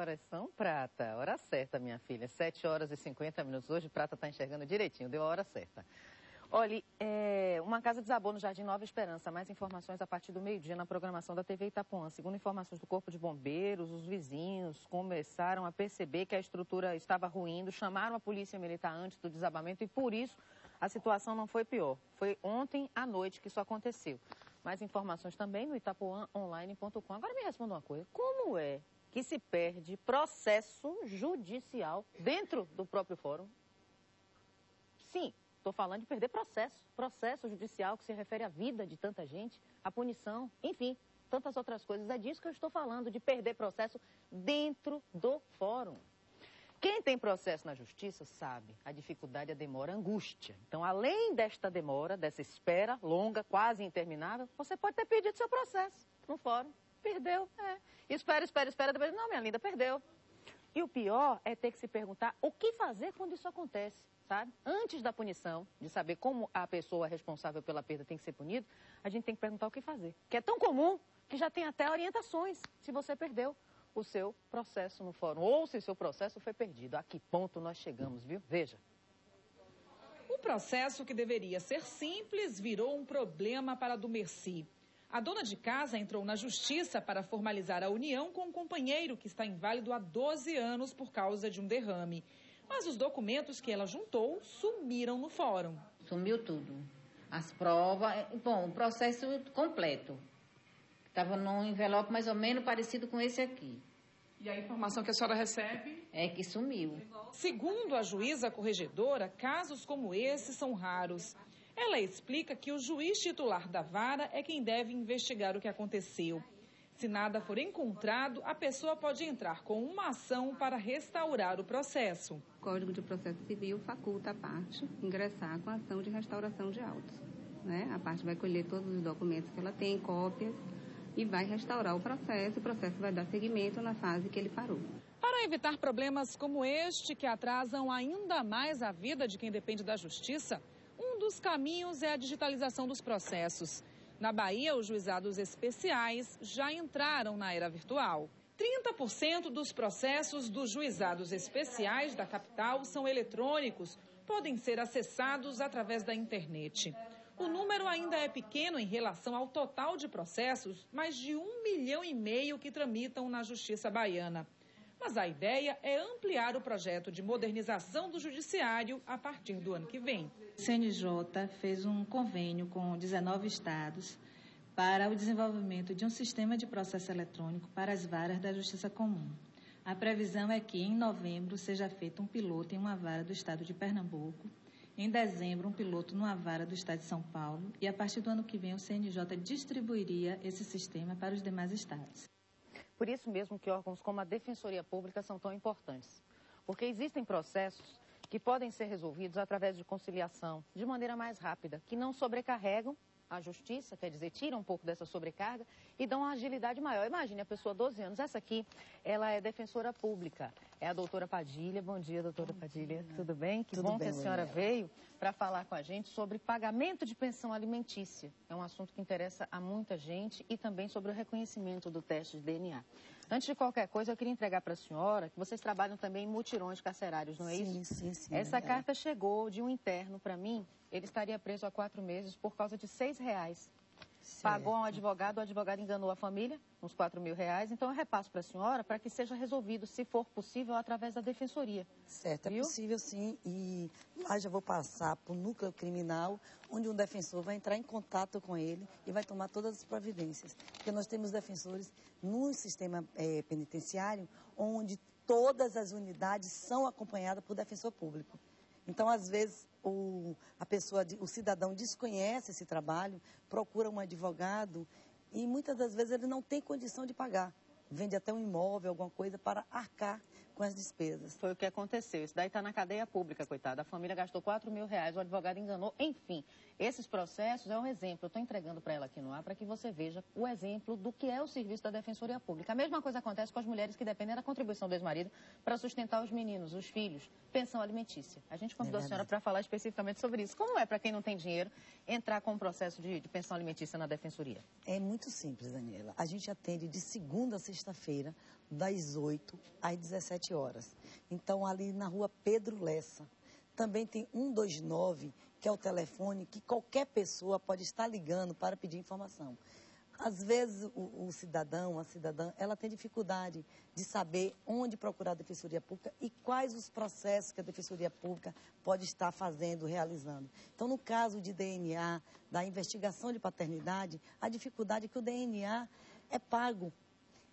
horas são, Prata? Hora certa, minha filha. 7 horas e 50 minutos. Hoje, Prata está enxergando direitinho. Deu a hora certa. Olha, uma casa desabou no Jardim Nova Esperança. Mais informações a partir do meio-dia na programação da TV Itapuã. Segundo informações do Corpo de Bombeiros, os vizinhos começaram a perceber que a estrutura estava ruindo, chamaram a polícia militar antes do desabamento e, por isso, a situação não foi pior. Foi ontem à noite que isso aconteceu. Mais informações também no itapuãonline.com. Agora me responda uma coisa. Como é que se perde processo judicial dentro do próprio fórum? Sim. Estou falando de perder processo judicial que se refere à vida de tanta gente, à punição, enfim, tantas outras coisas. É disso que eu estou falando, de perder processo dentro do fórum. Quem tem processo na justiça sabe a dificuldade, a demora, a angústia. Então, além desta demora, dessa espera longa, quase interminável, você pode ter perdido seu processo no fórum. Perdeu, Espera, depois, não, minha linda, perdeu. E o pior é ter que se perguntar o que fazer quando isso acontece. Sabe? Antes da punição, de saber como a pessoa responsável pela perda tem que ser punida, a gente tem que perguntar o que fazer. Que é tão comum que já tem até orientações se você perdeu o seu processo no fórum ou se seu processo foi perdido. A que ponto nós chegamos, viu? Veja. O processo que deveria ser simples virou um problema para a do Merci. A dona de casa entrou na justiça para formalizar a união com um companheiro que está inválido há 12 anos por causa de um derrame. Mas os documentos que ela juntou sumiram no fórum. Sumiu tudo. As provas, o processo completo. Estava num envelope mais ou menos parecido com esse aqui. E a informação que a senhora recebe? É que sumiu. Segundo a juíza corregedora, casos como esse são raros. Ela explica que o juiz titular da vara é quem deve investigar o que aconteceu. Se nada for encontrado, a pessoa pode entrar com uma ação para restaurar o processo. O Código de Processo Civil faculta a parte ingressar com a ação de restauração de autos. A parte vai colher todos os documentos que ela tem, cópias, e vai restaurar o processo vai dar seguimento na fase que ele parou. Para evitar problemas como este, que atrasam ainda mais a vida de quem depende da justiça, um dos caminhos é a digitalização dos processos. Na Bahia, os juizados especiais já entraram na era virtual. 30% dos processos dos juizados especiais da capital são eletrônicos, podem ser acessados através da internet. O número ainda é pequeno em relação ao total de processos, mais de 1,5 milhão que tramitam na Justiça Baiana. Mas a ideia é ampliar o projeto de modernização do judiciário a partir do ano que vem. O CNJ fez um convênio com 19 estados para o desenvolvimento de um sistema de processo eletrônico para as varas da Justiça Comum. A previsão é que em novembro seja feito um piloto em uma vara do estado de Pernambuco, em dezembro um piloto numa vara do estado de São Paulo e a partir do ano que vem o CNJ distribuiria esse sistema para os demais estados. Por isso mesmo que órgãos como a Defensoria Pública são tão importantes. Porque existem processos que podem ser resolvidos através de conciliação, de maneira mais rápida, que não sobrecarregam a justiça, quer dizer, tiram um pouco dessa sobrecarga e dão uma agilidade maior. Imagine a pessoa, 12 anos, essa aqui, ela é defensora pública, é a doutora Padilha. Bom dia, doutora Padilha, tudo bem? Que bom que a senhora veio para falar com a gente sobre pagamento de pensão alimentícia. É um assunto que interessa a muita gente e também sobre o reconhecimento do teste de DNA. Antes de qualquer coisa, eu queria entregar para a senhora que vocês trabalham também em mutirões carcerários, não é isso? Sim. Essa carta chegou de um interno para mim. Ele estaria preso há 4 meses por causa de R$6. Pagou um advogado, o advogado enganou a família, uns R$4.000. Então eu repasso para a senhora para que seja resolvido, se for possível, através da defensoria. Certo, viu? É possível sim. E lá já vou passar para o núcleo criminal, onde um defensor vai entrar em contato com ele e vai tomar todas as providências. Porque nós temos defensores no sistema penitenciário, onde todas as unidades são acompanhadas por defensor público. Então, às vezes, o cidadão desconhece esse trabalho, procura um advogado e muitas das vezes ele não tem condição de pagar. Vende até um imóvel, alguma coisa, para arcar com as despesas. Foi o que aconteceu. Isso daí está na cadeia pública, coitada. A família gastou R$4.000, o advogado enganou, enfim. Esses processos é um exemplo, eu estou entregando para ela aqui no ar, para que você veja o exemplo do que é o serviço da Defensoria Pública. A mesma coisa acontece com as mulheres que dependem da contribuição do ex-marido para sustentar os meninos, os filhos, pensão alimentícia. A gente convidou a senhora para falar especificamente sobre isso. Como é para quem não tem dinheiro entrar com um processo de pensão alimentícia na Defensoria? É muito simples, Daniela. A gente atende de segunda a sexta-feira, das 8 às 17 horas. Então, ali na rua Pedro Lessa. Também tem 129, que é o telefone que qualquer pessoa pode estar ligando para pedir informação. Às vezes, o cidadão, a cidadã, ela tem dificuldade de saber onde procurar a Defensoria Pública e quais os processos que a Defensoria Pública pode estar fazendo, realizando. Então, no caso de DNA, da investigação de paternidade, a dificuldade é que o DNA é pago.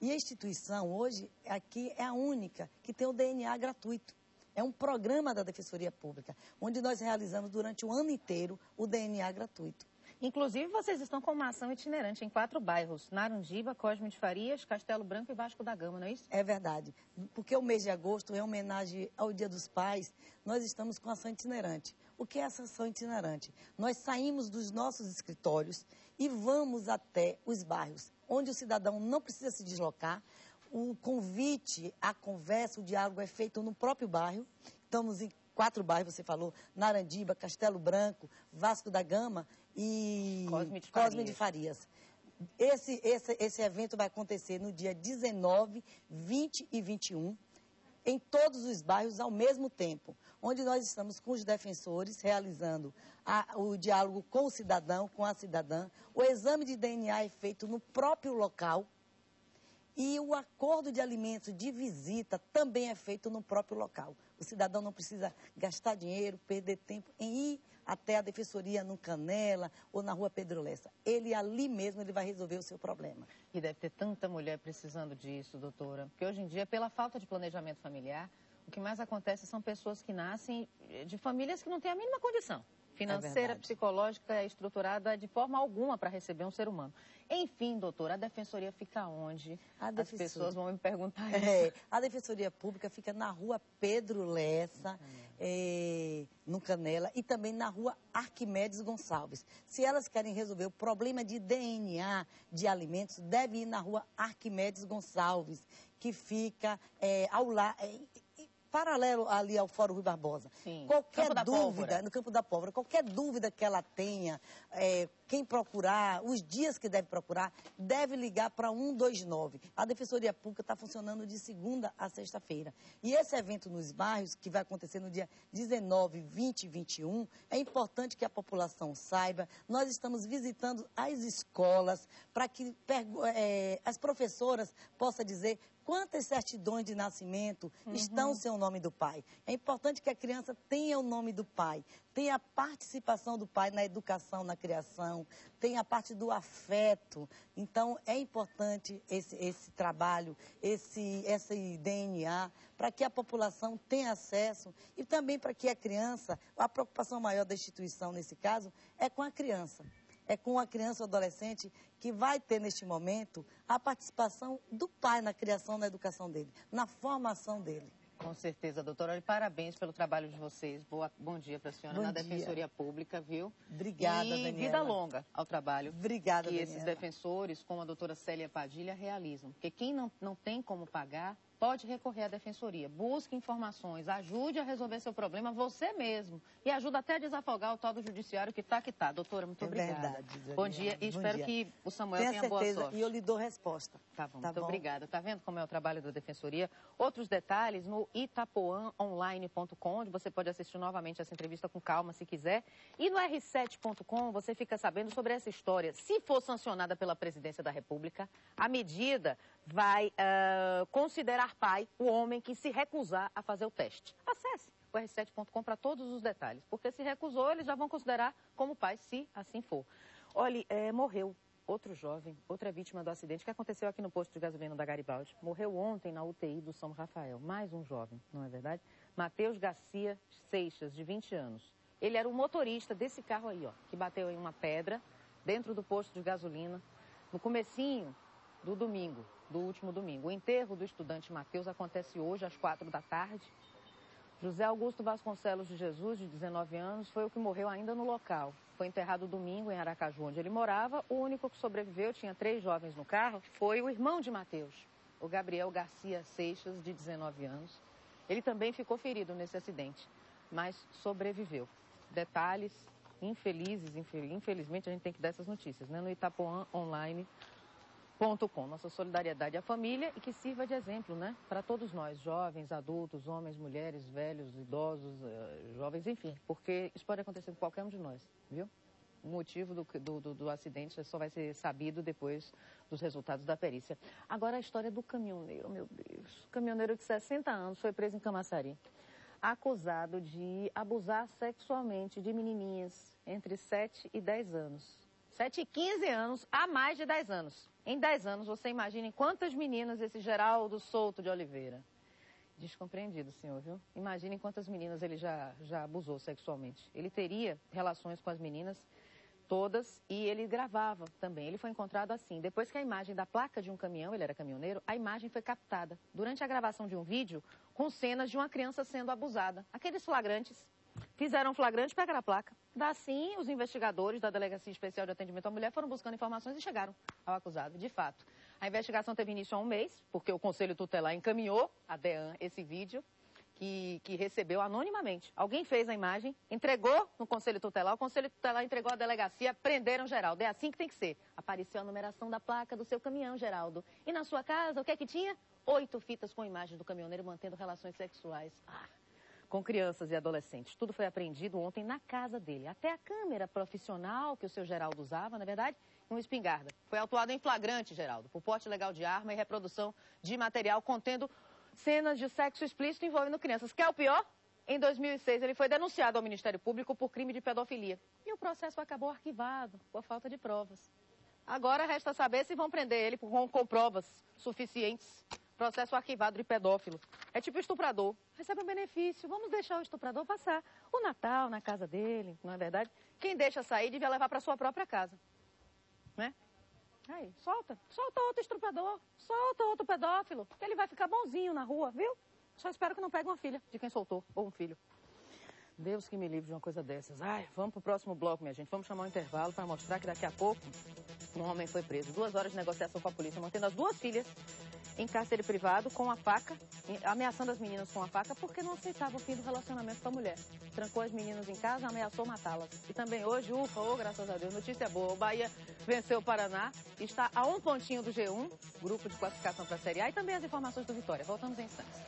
E a instituição, hoje, aqui é a única que tem o DNA gratuito. É um programa da Defensoria Pública, onde nós realizamos durante o ano inteiro o DNA gratuito. Inclusive, vocês estão com uma ação itinerante em 4 bairros: Narandiba, Cosme de Farias, Castelo Branco e Vasco da Gama, não é isso? É verdade, porque o mês de agosto, em homenagem ao Dia dos Pais, nós estamos com ação itinerante. O que é essa ação itinerante? Nós saímos dos nossos escritórios e vamos até os bairros, onde o cidadão não precisa se deslocar. O convite, a conversa, o diálogo é feito no próprio bairro. Estamos em 4 bairros, você falou: Narandiba, Castelo Branco, Vasco da Gama e Cosme de Farias. Esse evento vai acontecer no dia 19, 20 e 21, em todos os bairros ao mesmo tempo, onde nós estamos com os defensores realizando o diálogo com o cidadão, com a cidadã. O exame de DNA é feito no próprio local. E o acordo de alimentos de visita também é feito no próprio local. O cidadão não precisa gastar dinheiro, perder tempo em ir até a Defensoria no Canela ou na rua Pedro Lessa. Ele ali mesmo ele vai resolver o seu problema. E deve ter tanta mulher precisando disso, doutora. Porque hoje em dia, pela falta de planejamento familiar, o que mais acontece são pessoas que nascem de famílias que não têm a mínima condição financeira, psicológica, estruturada de forma alguma para receber um ser humano. Enfim, doutora, a Defensoria fica onde? As pessoas vão me perguntar isso. A Defensoria Pública fica na rua Pedro Lessa, no Canela, e também na rua Arquimedes Gonçalves. Se elas querem resolver o problema de DNA de alimentos, devem ir na rua Arquimedes Gonçalves, que fica ao lado... paralelo ali ao Fórum Rui Barbosa. Sim. Qualquer dúvida, no Campo da Pólvora, qualquer dúvida que ela tenha, quem procurar, os dias que deve procurar, deve ligar para 129. A Defensoria Pública está funcionando de segunda a sexta-feira. E esse evento nos bairros, que vai acontecer no dia 19, 20 e 21, é importante que a população saiba. Nós estamos visitando as escolas para que as professoras possam dizer quantas certidões de nascimento estão sem o nome do pai. É importante que a criança tenha o nome do pai, tenha a participação do pai na educação, na criação, tenha a parte do afeto. Então, é importante esse trabalho, esse DNA, para que a população tenha acesso e também para que a criança, a preocupação maior da instituição nesse caso, é com a criança. É com a criança ou adolescente que vai ter, neste momento, a participação do pai na criação, na educação dele, na formação dele. Com certeza, doutora. E parabéns pelo trabalho de vocês. Bom dia para a senhora na Defensoria Pública, viu? Obrigada, Daniela. E vida longa ao trabalho. Obrigada, que Daniela. esses defensores, como a doutora Célia Padilha, realizam. Porque quem não tem como pagar, pode recorrer à Defensoria. Busque informações, ajude a resolver seu problema você mesmo. E ajuda até a desafogar o tal do judiciário que está. Doutora, muito obrigada. Verdade, Daniela. Bom dia e espero que o Samuel tenha boa sorte. E eu lhe dou resposta. Tá bom, muito obrigada. Tá vendo como é o trabalho da Defensoria? Outros detalhes no itapoaonline.com, onde você pode assistir novamente essa entrevista com calma, se quiser. E no r7.com você fica sabendo sobre essa história. Se for sancionada pela Presidência da República, a medida vai considerar pai o homem que se recusar a fazer o teste. Acesse o r7.com para todos os detalhes, porque se recusou, eles já vão considerar como pai, se assim for. Olha, morreu outro jovem, outra vítima do acidente que aconteceu aqui no posto de gasolina da Garibaldi. Morreu ontem na UTI do São Rafael. Mais um jovem, não é verdade? Matheus Garcia Seixas, de 20 anos. Ele era o motorista desse carro aí, ó, que bateu em uma pedra dentro do posto de gasolina no comecinho do domingo, do último domingo. O enterro do estudante Matheus acontece hoje às 4 da tarde. José Augusto Vasconcelos de Jesus, de 19 anos, foi o que morreu ainda no local. Foi enterrado domingo em Aracaju, onde ele morava. O único que sobreviveu, tinha 3 jovens no carro, foi o irmão de Mateus, o Gabriel Garcia Seixas, de 19 anos. Ele também ficou ferido nesse acidente, mas sobreviveu. Detalhes infelizes, infelizmente a gente tem que dar essas notícias, né? No itapuãonline.com. Nossa solidariedade à família e que sirva de exemplo, né? Para todos nós, jovens, adultos, homens, mulheres, velhos, idosos, jovens, enfim. Porque isso pode acontecer com qualquer um de nós, viu? O motivo do acidente só vai ser sabido depois dos resultados da perícia. Agora a história do caminhoneiro, meu Deus. O caminhoneiro de 60 anos foi preso em Camaçari, acusado de abusar sexualmente de menininhas entre 7 e 10 anos. 7 e 15 anos a mais de 10 anos. Em 10 anos, você imagine quantas meninas esse Geraldo Souto de Oliveira. Descompreendido, senhor, viu? Imagine quantas meninas ele já abusou sexualmente. Ele teria relações com as meninas todas e ele gravava também. Ele foi encontrado assim. Depois que a imagem da placa de um caminhão, ele era caminhoneiro, a imagem foi captada durante a gravação de um vídeo com cenas de uma criança sendo abusada. Aqueles flagrantes fizeram flagrante, pegaram a placa. Assim, os investigadores da Delegacia Especial de Atendimento à Mulher foram buscando informações e chegaram ao acusado. De fato, a investigação teve início há um mês, porque o Conselho Tutelar encaminhou à DEAN esse vídeo que recebeu anonimamente. Alguém fez a imagem, entregou no Conselho Tutelar, o Conselho Tutelar entregou à delegacia, prenderam Geraldo. É assim que tem que ser. Apareceu a numeração da placa do seu caminhão, Geraldo. E na sua casa, o que é que tinha? 8 fitas com imagens do caminhoneiro mantendo relações sexuais com crianças e adolescentes. Tudo foi apreendido ontem na casa dele. Até a câmera profissional que o seu Geraldo usava, na verdade, uma espingarda. Foi autuado em flagrante, Geraldo, por porte ilegal de arma e reprodução de material contendo cenas de sexo explícito envolvendo crianças. Quer o pior? Em 2006, ele foi denunciado ao Ministério Público por crime de pedofilia. E o processo acabou arquivado por falta de provas. Agora resta saber se vão prender ele com provas suficientes. Processo arquivado de pedófilo. É tipo estuprador. Recebe um benefício. Vamos deixar o estuprador passar o Natal na casa dele, não é verdade? Quem deixa sair devia levar para sua própria casa. Né? Aí, solta outro estuprador, solta outro pedófilo, que ele vai ficar bonzinho na rua, viu? Só espero que não pegue uma filha de quem soltou, ou um filho. Deus que me livre de uma coisa dessas. Ai, vamos pro próximo bloco, minha gente. Vamos chamar um intervalo para mostrar que daqui a pouco um homem foi preso. 2 horas de negociação com a polícia, mantendo as 2 filhas em cárcere privado com a faca, ameaçando as meninas com a faca porque não aceitava o fim do relacionamento com a mulher. Trancou as meninas em casa, ameaçou matá-las. E também hoje, graças a Deus, notícia boa. O Bahia venceu o Paraná, está a 1 pontinho do G1, grupo de classificação para a Série A, e também as informações do Vitória. Voltamos em instantes.